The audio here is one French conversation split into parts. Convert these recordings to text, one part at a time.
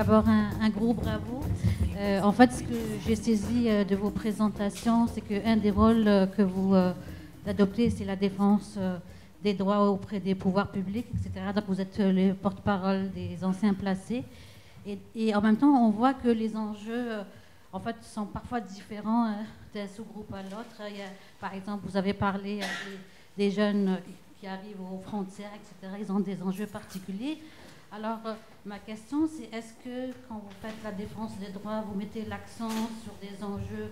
d'abord, un gros bravo. En fait, ce que j'ai saisi de vos présentations, c'est qu'un des rôles que vous adoptez, c'est la défense des droits auprès des pouvoirs publics, etc. Donc, vous êtes le porte-parole des anciens placés. Et en même temps, on voit que les enjeux, en fait, sont parfois différents d'un sous-groupe à l'autre. Par exemple, vous avez parlé des jeunes qui arrivent aux frontières, etc. Ils ont des enjeux particuliers. Alors, ma question, c'est est-ce que quand vous faites la défense des droits, vous mettez l'accent sur des enjeux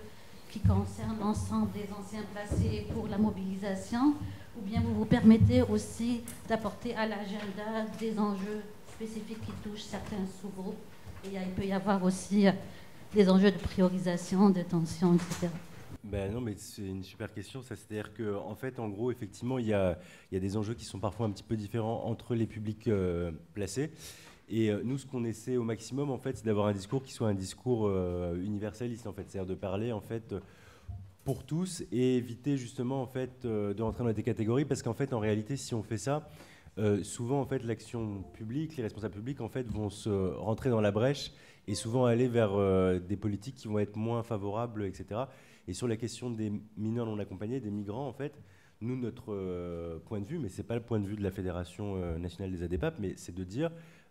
qui concernent l'ensemble des anciens placés pour la mobilisation, ou bien vous vous permettez aussi d'apporter à l'agenda des enjeux spécifiques qui touchent certains sous-groupes, et il peut y avoir aussi des enjeux de priorisation, de tension, etc. Ben non, mais c'est une super question. Ça, c'est-à-dire qu'en fait, en gros, effectivement, il y a des enjeux qui sont parfois un petit peu différents entre les publics placés. Et nous, ce qu'on essaie au maximum, en fait, c'est d'avoir un discours qui soit un discours universaliste, en fait. C'est-à-dire de parler, en fait, pour tous et éviter justement, en fait, de rentrer dans des catégories. Parce qu'en fait, en réalité, si on fait ça, souvent, en fait, l'action publique, les responsables publics, en fait, vont se rentrer dans la brèche et souvent aller vers des politiques qui vont être moins favorables, etc. Et sur la question des mineurs non accompagnés, des migrants, en fait, nous, notre point de vue, mais ce n'est pas le point de vue de la Fédération nationale des ADPAP, mais c'est de dire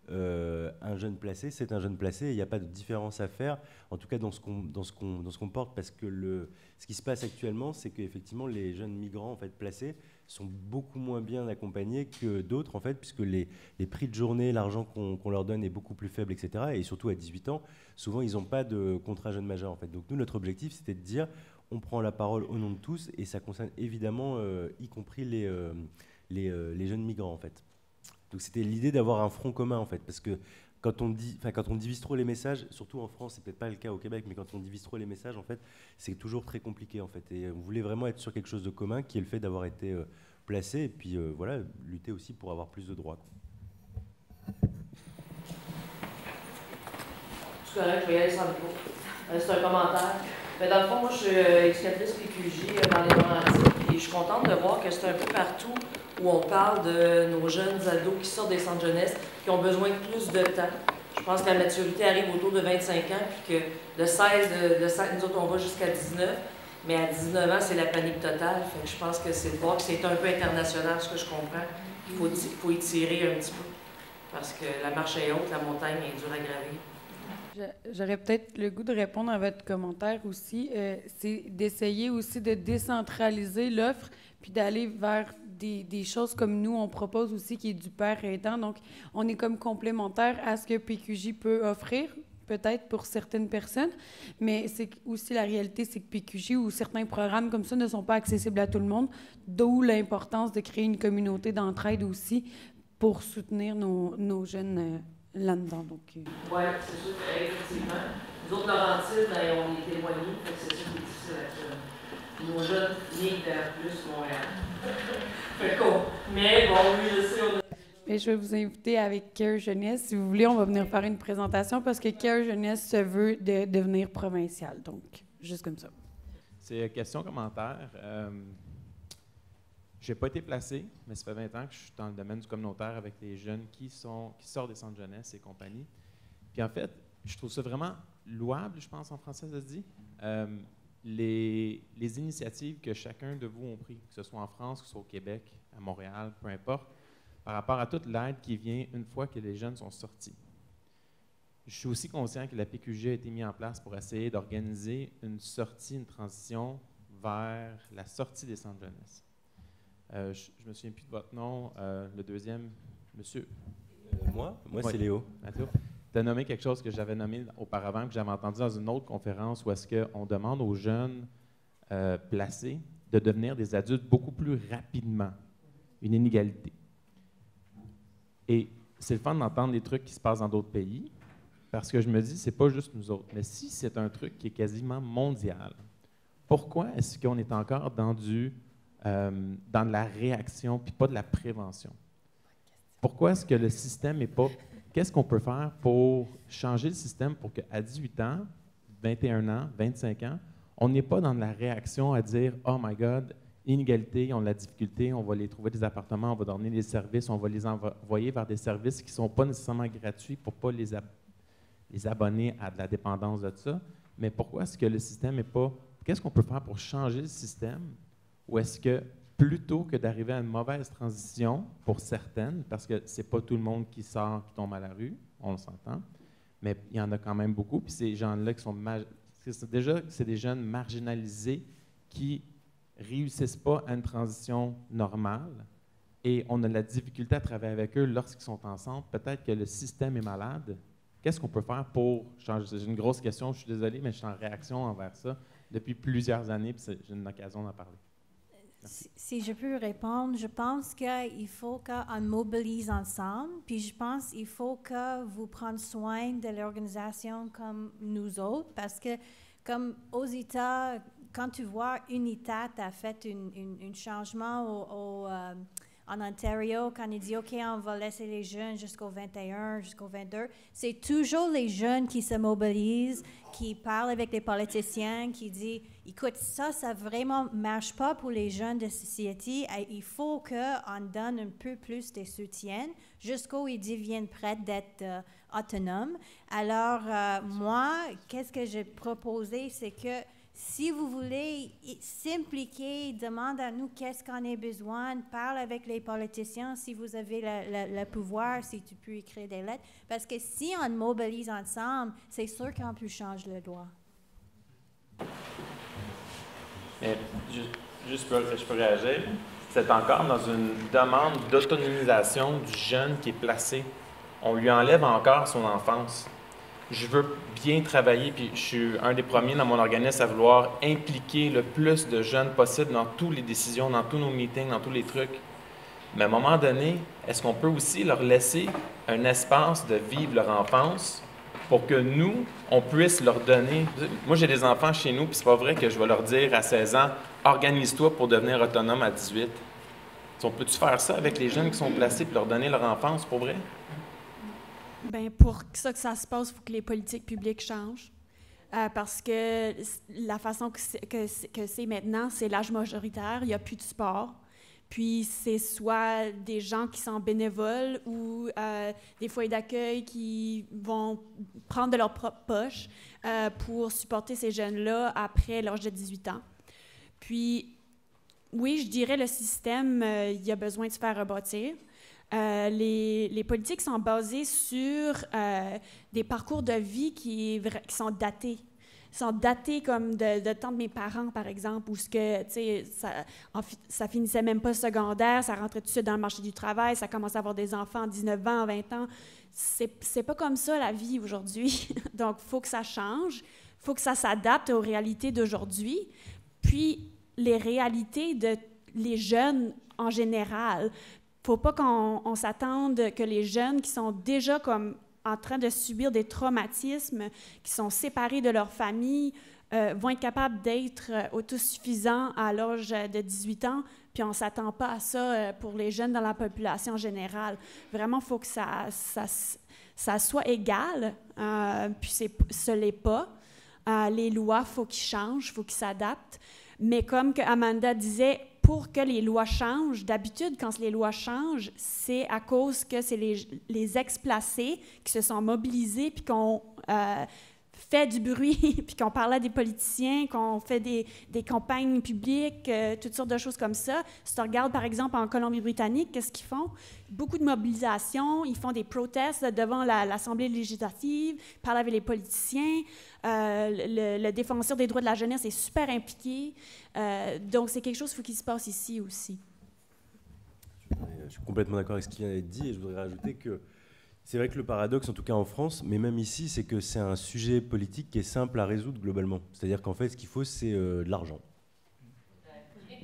un jeune placé, c'est un jeune placé, et il n'y a pas de différence à faire, en tout cas dans ce qu'on porte, parce que ce qui se passe actuellement, c'est qu'effectivement, les jeunes migrants en fait, placés sont beaucoup moins bien accompagnés que d'autres, en fait, puisque les prix de journée, l'argent qu'on leur donne est beaucoup plus faible, etc. Et surtout à 18 ans, souvent, ils n'ont pas de contrat jeune majeur, en fait. Donc nous, notre objectif, c'était de dire, on prend la parole au nom de tous, et ça concerne évidemment, y compris les jeunes migrants, en fait. Donc c'était l'idée d'avoir un front commun, en fait, parce que quand on divise trop les messages, surtout en France, c'est peut-être pas le cas au Québec, mais quand on divise trop les messages, en fait, c'est toujours très compliqué, en fait. Et on voulait vraiment être sur quelque chose de commun, qui est le fait d'avoir été placé, et puis voilà, lutter aussi pour avoir plus de droits, quoi. C'est correct, je vais y aller sans micro. C'est un commentaire. Mais dans le fond, moi, je suis éducatrice PQJ dans les Laurentides, et je suis contente de voir que c'est un peu partout où on parle de nos jeunes ados qui sortent des centres jeunesse, qui ont besoin de plus de temps. Je pense que la maturité arrive autour de 25 ans, puis que de 16, nous autres, on va jusqu'à 19, mais à 19 ans, c'est la panique totale. Fait que je pense que c'est de voir que c'est un peu international, ce que je comprends. Il faut y tirer un petit peu, parce que la marche est haute, la montagne est dure à gravir. J'aurais peut-être le goût de répondre à votre commentaire aussi. C'est d'essayer aussi de décentraliser l'offre, puis d'aller vers des choses comme nous, on propose aussi, qui est du père aidant. Donc, on est comme complémentaire à ce que PQJ peut offrir, peut-être pour certaines personnes, mais c'est aussi la réalité, c'est que PQJ ou certains programmes comme ça ne sont pas accessibles à tout le monde, d'où l'importance de créer une communauté d'entraide aussi pour soutenir nos jeunes là-dedans. Oui, c'est sûr, effectivement. Nous autres, Laurentides, on est éloignés, c'est sûr que c'est difficile actuellement. Nos jeunes viennent vers plus Montréal. Fait cool. Mais bon, oui, je sais, Et je vais vous inviter avec Care Jeunesse. Si vous voulez, on va venir faire une présentation parce que Care Jeunesse se veut de devenir provincial. Donc, juste comme ça. C'est question-commentaire. Je n'ai pas été placé, mais ça fait 20 ans que je suis dans le domaine du communautaire avec les jeunes qui sortent des centres jeunesse et compagnie. Puis en fait, je trouve ça vraiment louable, je pense en français ça se dit, les initiatives que chacun de vous ont prises, que ce soit en France, que ce soit au Québec, à Montréal, peu importe, par rapport à toute l'aide qui vient une fois que les jeunes sont sortis. Je suis aussi conscient que la PQJ a été mise en place pour essayer d'organiser une sortie, une transition vers la sortie des centres jeunesse. Je me souviens plus de votre nom, le deuxième, monsieur. Moi, oui. C'est Léo. Mathieu. Tu as nommé quelque chose que j'avais nommé auparavant, que j'avais entendu dans une autre conférence, où est-ce qu'on demande aux jeunes placés de devenir des adultes beaucoup plus rapidement. Une inégalité. Et c'est le fun d'entendre des trucs qui se passent dans d'autres pays, parce que je me dis, c'est pas juste nous autres. Mais si c'est un truc qui est quasiment mondial, pourquoi est-ce qu'on est encore dans de la réaction, puis pas de la prévention? Pourquoi est-ce que le système n'est pas... Qu'est-ce qu'on peut faire pour changer le système pour qu'à 18 ans, 21 ans, 25 ans, on n'est pas dans la réaction à dire « Oh my God, inégalité, ils ont de la difficulté, on va les trouver des appartements, on va donner des services, on va les envoyer vers des services qui ne sont pas nécessairement gratuits pour ne pas les abonner à de la dépendance de ça. Mais pourquoi est-ce que le système n'est pas... Qu'est-ce qu'on peut faire pour changer le système? Ou est-ce que, plutôt que d'arriver à une mauvaise transition pour certaines, parce que c'est pas tout le monde qui sort, qui tombe à la rue, on le s'entend, mais il y en a quand même beaucoup, puis ces gens-là qui sont... c'est des jeunes marginalisés qui réussissent pas à une transition normale et on a de la difficulté à travailler avec eux lorsqu'ils sont ensemble. Peut-être que le système est malade. Qu'est-ce qu'on peut faire pour changer? C'est une grosse question, je suis désolé, mais je suis en réaction envers ça depuis plusieurs années, puis j'ai une occasion d'en parler. Si je peux répondre, je pense qu'il faut qu'on mobilise ensemble, puis je pense qu'il faut que vous preniez soin de l'organisation comme nous autres, parce que comme aux États, quand tu vois une État a fait un changement en Ontario, quand il dit « OK, on va laisser les jeunes jusqu'au 21, jusqu'au 22 », c'est toujours les jeunes qui se mobilisent, qui parlent avec les politiciens, qui disent « Écoute, ça vraiment marche pas pour les jeunes de société. Il faut qu'on donne un peu plus de soutien jusqu'où ils deviennent prêts d'être autonomes. » Alors, moi, qu'est-ce que j'ai proposé, c'est que si vous voulez s'impliquer, demande à nous qu'est-ce qu'on a besoin, parle avec les politiciens si vous avez le pouvoir, si tu peux écrire des lettres. Parce que si on mobilise ensemble, c'est sûr qu'on peut changer le droit. Mais juste je peux réagir. C'est encore dans une demande d'autonomisation du jeune qui est placé. On lui enlève encore son enfance. Je veux bien travailler, puis je suis un des premiers dans mon organisme à vouloir impliquer le plus de jeunes possible dans toutes les décisions, dans tous nos meetings, dans tous les trucs. Mais à un moment donné, est-ce qu'on peut aussi leur laisser un espace de vivre leur enfance pour que nous, on puisse leur donner... Moi, j'ai des enfants chez nous, puis c'est pas vrai que je vais leur dire à 16 ans, « Organise-toi pour devenir autonome à 18 ». On peut-tu faire ça avec les jeunes qui sont placés puis leur donner leur enfance, pour vrai? Bien, pour que ça se passe, il faut que les politiques publiques changent. Parce que la façon que c'est maintenant, c'est l'âge majoritaire, il n'y a plus de sport. Puis c'est soit des gens qui sont bénévoles ou des foyers d'accueil qui vont prendre de leur propre poche pour supporter ces jeunes-là après l'âge de 18 ans. Puis, oui, je dirais le système, il y a besoin de se faire rebâtir. Les politiques sont basées sur des parcours de vie qui sont datés. Ils sont datés comme de temps de mes parents, par exemple, où ça finissait même pas secondaire, ça rentrait tout de suite dans le marché du travail, ça commençait à avoir des enfants à 19 ans, 20 ans. C'est pas comme ça la vie aujourd'hui. Donc, il faut que ça change, il faut que ça s'adapte aux réalités d'aujourd'hui, puis les réalités de les jeunes en général. Il ne faut pas qu'on s'attende que les jeunes qui sont déjà comme en train de subir des traumatismes, qui sont séparés de leur famille, vont être capables d'être autosuffisants à l'âge de 18 ans, puis on ne s'attend pas à ça pour les jeunes dans la population générale. Vraiment, il faut que ça soit égal, puis ce n'est pas. Les lois, il faut qu'ils changent, il faut qu'ils s'adaptent. Mais comme que Amanda disait, pour que les lois changent, d'habitude, quand les lois changent, c'est à cause que c'est les ex-placés qui se sont mobilisés puis qu'on fait du bruit, puis qu'on parlait à des politiciens, qu'on fait des campagnes publiques, toutes sortes de choses comme ça. Si tu regardes, par exemple, en Colombie-Britannique, qu'est-ce qu'ils font? Beaucoup de mobilisation, ils font des protestes devant l'Assemblée législative, ils parlent avec les politiciens. Le défenseur des droits de la jeunesse est super impliqué. Donc, c'est quelque chose qu'il faut qu'il se passe ici aussi. Je suis complètement d'accord avec ce qui vient d'être dit et je voudrais rajouter que c'est vrai que le paradoxe, en tout cas en France, mais même ici, c'est que c'est un sujet politique qui est simple à résoudre globalement. C'est-à-dire qu'en fait, ce qu'il faut, c'est de l'argent.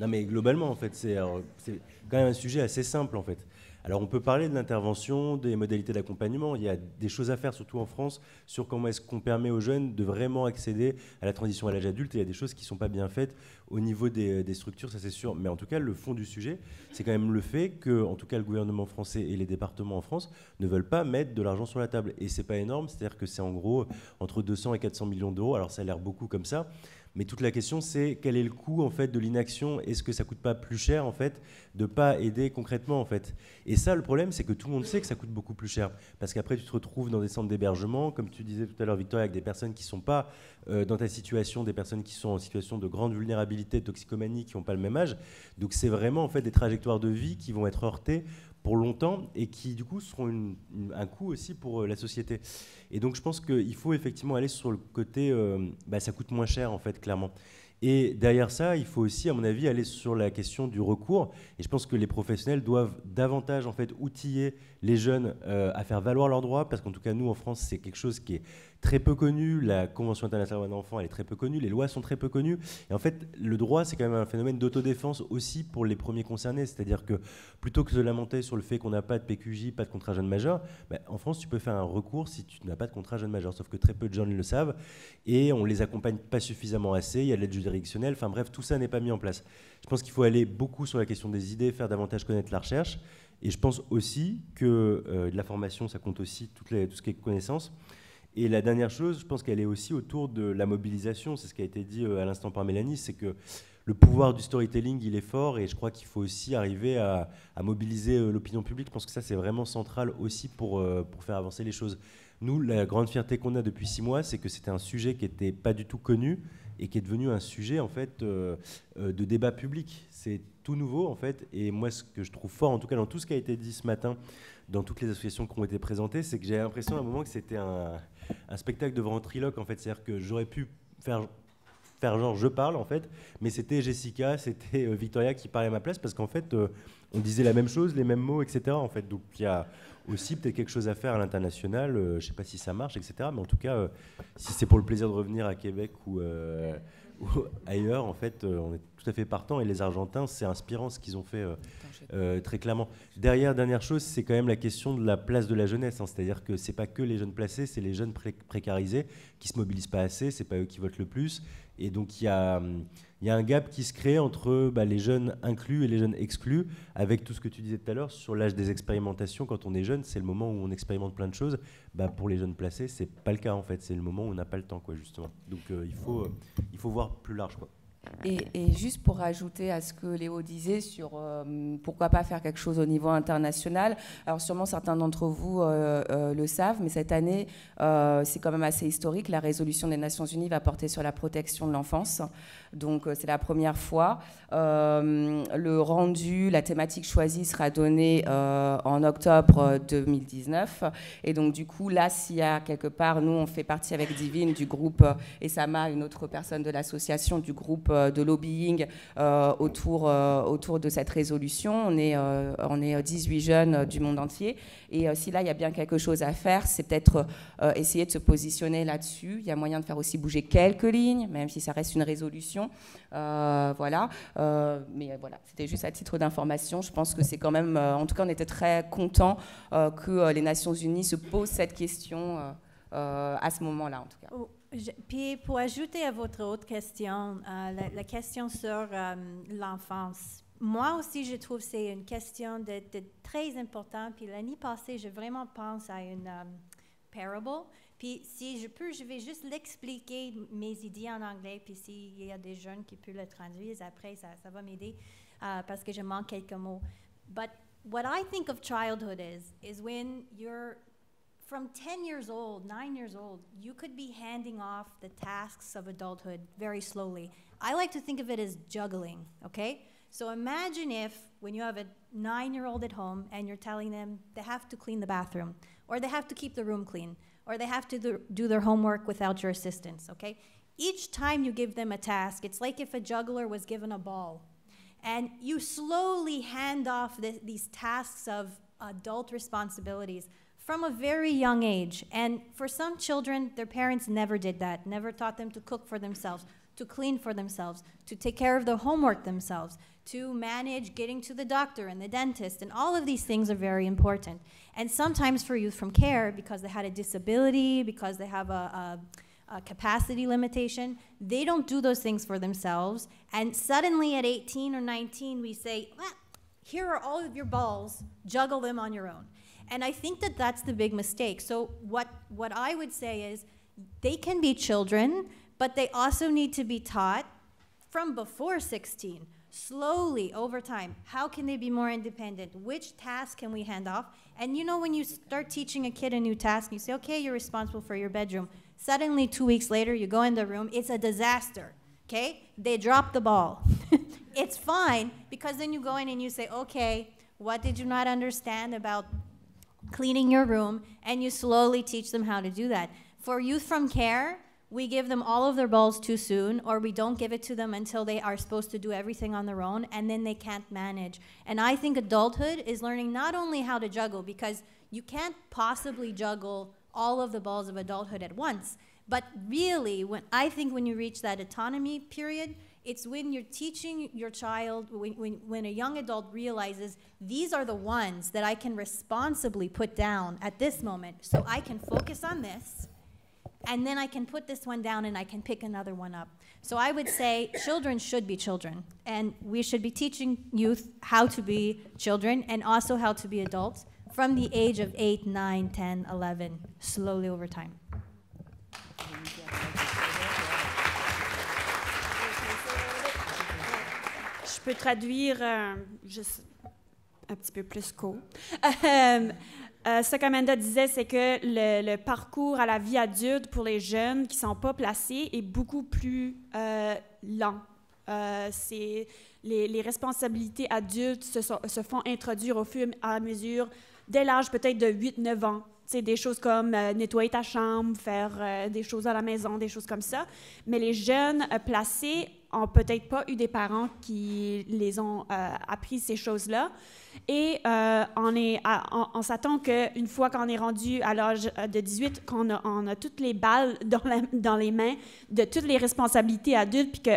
Non, mais globalement, en fait, c'est quand même un sujet assez simple, en fait. Alors, on peut parler de l'intervention, des modalités d'accompagnement. Il y a des choses à faire, surtout en France, sur comment est-ce qu'on permet aux jeunes de vraiment accéder à la transition à l'âge adulte. Et il y a des choses qui ne sont pas bien faites au niveau des structures, ça c'est sûr. Mais en tout cas, le fond du sujet, c'est quand même le fait que, en tout cas, le gouvernement français et les départements en France ne veulent pas mettre de l'argent sur la table. Et c'est pas énorme, c'est-à-dire que c'est en gros entre 200 et 400 millions d'euros. Alors, ça a l'air beaucoup comme ça. Mais toute la question, c'est quel est le coût en fait de l'inaction? Est-ce que ça coûte pas plus cher en fait de pas aider concrètement en fait? Et Et ça, le problème, c'est que tout le monde sait que ça coûte beaucoup plus cher. Parce qu'après, tu te retrouves dans des centres d'hébergement, comme tu disais tout à l'heure, Victoria, avec des personnes qui ne sont pas dans ta situation, des personnes qui sont en situation de grande vulnérabilité, de toxicomanie, qui n'ont pas le même âge. Donc c'est vraiment en fait des trajectoires de vie qui vont être heurtées pour longtemps et qui du coup seront un coût aussi pour la société. Et donc je pense qu'il faut effectivement aller sur le côté, ça coûte moins cher en fait, clairement. Et derrière ça, il faut aussi, à mon avis, aller sur la question du recours. Et je pense que les professionnels doivent davantage en fait outiller les jeunes à faire valoir leurs droits, parce qu'en tout cas, nous, en France, c'est quelque chose qui est très peu connu. La Convention internationale des enfants, elle est très peu connue. Les lois sont très peu connues. Et en fait, le droit, c'est quand même un phénomène d'autodéfense aussi pour les premiers concernés. C'est-à-dire que plutôt que de se lamenter sur le fait qu'on n'a pas de PQJ, pas de contrat jeune majeur, en France, tu peux faire un recours si tu n'as pas de contrat jeune majeur. Sauf que très peu de gens le savent et on les accompagne pas suffisamment assez. Il y a de l'aide juridictionnelle. Enfin bref, tout ça n'est pas mis en place. Je pense qu'il faut aller beaucoup sur la question des idées, faire davantage connaître la recherche. Et je pense aussi que de la formation, ça compte aussi tout ce qui est connaissance. Et la dernière chose, je pense qu'elle est aussi autour de la mobilisation. C'est ce qui a été dit à l'instant par Mélanie, c'est que le pouvoir du storytelling, il est fort, et je crois qu'il faut aussi arriver à mobiliser l'opinion publique. Je pense que ça, c'est vraiment central aussi pour faire avancer les choses. Nous, la grande fierté qu'on a depuis 6 mois, c'est que c'était un sujet qui n'était pas du tout connu et qui est devenu un sujet en fait, de débat public. C'est tout nouveau, en fait, et moi, ce que je trouve fort, en tout cas dans tout ce qui a été dit ce matin, dans toutes les associations qui ont été présentées, c'est que j'ai l'impression à un moment que c'était un spectacle de ventriloque, en fait. C'est-à-dire que j'aurais pu faire genre je parle, en fait, mais c'était Jessica, c'était Victoria qui parlait à ma place, parce qu'en fait, on disait la même chose, les mêmes mots, etc. En fait. Donc il y a aussi peut-être quelque chose à faire à l'international, je ne sais pas si ça marche, etc. Mais en tout cas, si c'est pour le plaisir de revenir à Québec ou ailleurs, en fait, on est tout à fait partant. Et les Argentins, c'est inspirant ce qu'ils ont fait très clairement. Dernière chose, c'est quand même la question de la place de la jeunesse. C'est-à-dire que c'est pas que les jeunes placés, c'est les jeunes précarisés qui se mobilisent pas assez, c'est pas eux qui votent le plus. Et donc il y a un gap qui se crée entre les jeunes inclus et les jeunes exclus, avec tout ce que tu disais tout à l'heure sur l'âge des expérimentations. Quand on est jeune, c'est le moment où on expérimente plein de choses. Pour les jeunes placés, c'est pas le cas en fait. C'est le moment où on n'a pas le temps, quoi, justement. Donc il faut voir plus large, quoi. Et juste pour ajouter à ce que Léo disait sur pourquoi pas faire quelque chose au niveau international, alors sûrement certains d'entre vous le savent, mais cette année, c'est quand même assez historique. La résolution des Nations Unies va porter sur la protection de l'enfance. Donc c'est la première fois. Le rendu, la thématique choisie sera donnée en octobre 2019. Et donc du coup, là, s'il y a quelque part, nous, on fait partie avec Divine du groupe, et Sama, une autre personne de l'association, du groupe de lobbying autour de cette résolution. On est 18 jeunes du monde entier. Et si là, il y a bien quelque chose à faire, c'est peut-être essayer de se positionner là-dessus. Il y a moyen de faire aussi bouger quelques lignes, même si ça reste une résolution. Voilà. Mais voilà, c'était juste à titre d'information. Je pense que c'est quand même... en tout cas, on était très contents que les Nations Unies se posent cette question à ce moment-là, en tout cas. Puis pour ajouter à votre autre question, la question sur l'enfance, moi aussi je trouve que c'est une question de très importante. Puis l'année passée, je vraiment pense à une parable. Puis si je peux, je vais juste l'expliquer, mes idées en anglais. Puis s'il y a des jeunes qui peuvent le traduire après, ça va m'aider parce que je manque quelques mots. But what I think of childhood is when you're from 10 years old, 9 years old, you could be handing off the tasks of adulthood very slowly. I like to think of it as juggling, okay? So imagine if, when you have a 9-year-old at home and you're telling them they have to clean the bathroom, or they have to keep the room clean, or they have to do their homework without your assistance, okay? Each time you give them a task, it's like if a juggler was given a ball. And you slowly hand off these tasks of adult responsibilities from a very young age. And for some children, their parents never did that, never taught them to cook for themselves, to clean for themselves, to take care of their homework themselves, to manage getting to the doctor and the dentist, and all of these things are very important. And sometimes for youth from care, because they had a disability, because they have a capacity limitation, they don't do those things for themselves. And suddenly at 18 or 19, we say, here are all of your balls, juggle them on your own. And I think that that's the big mistake. So what I would say is they can be children, but they also need to be taught from before 16. slowly, over time, how can they be more independent? Which task can we hand off? And you know, when you start teaching a kid a new task, you say, okay, you're responsible for your bedroom. Suddenly, 2 weeks later, you go in the room, it's a disaster, okay? They drop the ball. It's fine, because then you go in and you say, okay, what did you not understand about cleaning your room? And you slowly teach them how to do that. For youth from care, we give them all of their balls too soon, or we don't give it to them until they are supposed to do everything on their own, and then they can't manage. And I think adulthood is learning not only how to juggle, because you can't possibly juggle all of the balls of adulthood at once, but really, I think when you reach that autonomy period, it's when you're teaching your child, when a young adult realizes, these are the ones that I can responsibly put down at this moment, so I can focus on this, and then I can put this one down and I can pick another one up. So I would say children should be children, and we should be teaching youth how to be children and also how to be adults from the age of 8, 9, 10, 11, slowly over time. Je peux traduire juste un petit peu plus court. Ce qu'Amanda disait, c'est que le parcours à la vie adulte pour les jeunes qui ne sont pas placés est beaucoup plus lent. Les responsabilités adultes se font introduire au fur et à mesure, dès l'âge peut-être de 8-9 ans. C'est des choses comme nettoyer ta chambre, faire des choses à la maison, des choses comme ça. Mais les jeunes placés n'ont peut-être pas eu des parents qui les ont appris ces choses-là. Et on s'attend qu'une fois qu'on est rendu à l'âge de 18, qu'on a toutes les balles dans les mains de toutes les responsabilités adultes, puis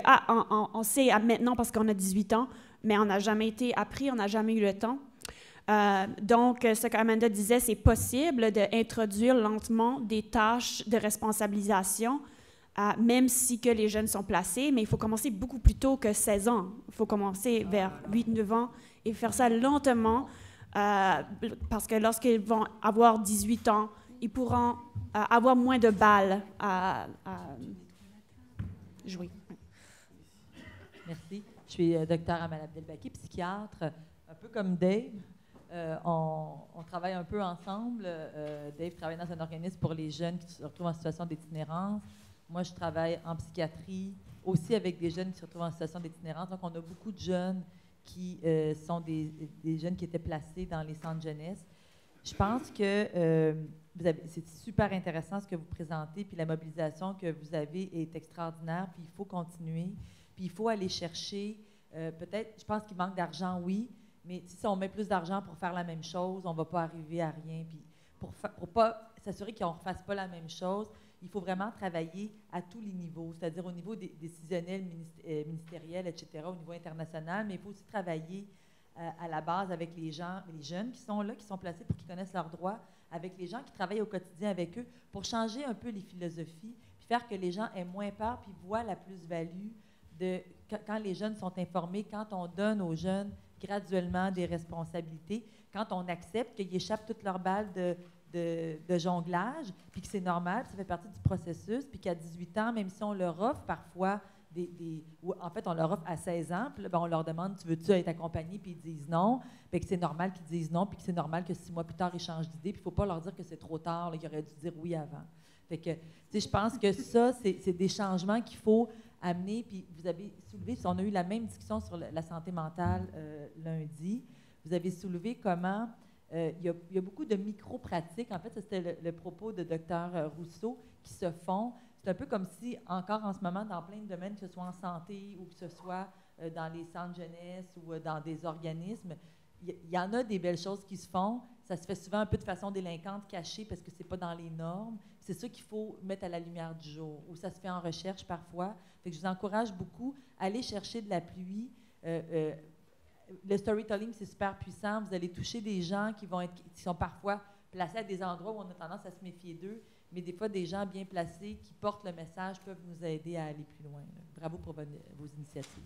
on sait maintenant parce qu'on a 18 ans, mais on n'a jamais été appris, on n'a jamais eu le temps. Donc, ce qu'Amanda disait, c'est possible d'introduire lentement des tâches de responsabilisation, même si que les jeunes sont placés, mais il faut commencer beaucoup plus tôt que 16 ans. Il faut commencer vers 8-9 ans et faire ça lentement, parce que lorsqu'ils vont avoir 18 ans, ils pourront avoir moins de balles à jouer. Merci. Je suis docteur Amal Abdelbaki, psychiatre, un peu comme Dave. On travaille un peu ensemble. Dave travaille dans un organisme pour les jeunes qui se retrouvent en situation d'itinérance. Moi, je travaille en psychiatrie, aussi avec des jeunes qui se retrouvent en situation d'itinérance. Donc, on a beaucoup de jeunes qui sont des jeunes qui étaient placés dans les centres jeunesse. Je pense que c'est super intéressant ce que vous présentez, puis la mobilisation que vous avez est extraordinaire, puis il faut continuer, puis il faut aller chercher, peut-être, je pense qu'il manque d'argent, oui, mais si on met plus d'argent pour faire la même chose, on ne va pas arriver à rien. Puis pour pas s'assurer qu'on ne refasse pas la même chose, il faut vraiment travailler à tous les niveaux, c'est-à-dire au niveau décisionnel, ministériel, etc., au niveau international, mais il faut aussi travailler à la base avec les jeunes qui sont là, qui sont placés pour qu'ils connaissent leurs droits, avec les gens qui travaillent au quotidien avec eux, pour changer un peu les philosophies, puis faire que les gens aient moins peur, puis voient la plus-value de quand les jeunes sont informés, quand on donne aux jeunes graduellement des responsabilités, quand on accepte qu'ils échappent toutes leurs balles de jonglage, puis que c'est normal, puis ça fait partie du processus, puis qu'à 18 ans, même si on leur offre parfois en fait, on leur offre à 16 ans, puis là, ben, on leur demande, tu veux-tu être accompagné, puis ils disent non, puis que c'est normal qu'ils disent non, puis que c'est normal que 6 mois plus tard, ils changent d'idée, puis il ne faut pas leur dire que c'est trop tard, là, qu'ils auraient dû dire oui avant. Fait que, tu sais, je pense que ça, c'est des changements qu'il faut amener, puis vous avez soulevé, on a eu la même discussion sur la santé mentale lundi, vous avez soulevé comment il y a beaucoup de micro-pratiques, en fait, ça c'était le propos de Dr Rousseau, qui se font. C'est un peu comme si, encore en ce moment, dans plein de domaines, que ce soit en santé ou que ce soit dans les centres jeunesse ou dans des organismes, il y en a des belles choses qui se font. Ça se fait souvent un peu de façon délinquante, cachée, parce que ce n'est pas dans les normes. C'est ça qu'il faut mettre à la lumière du jour, ou ça se fait en recherche parfois. Fait que je vous encourage beaucoup à aller chercher de l'appui. Le storytelling, c'est super puissant. Vous allez toucher des gens qui sont parfois placés à des endroits où on a tendance à se méfier d'eux, mais des fois, des gens bien placés qui portent le message peuvent nous aider à aller plus loin. Bravo pour vos initiatives.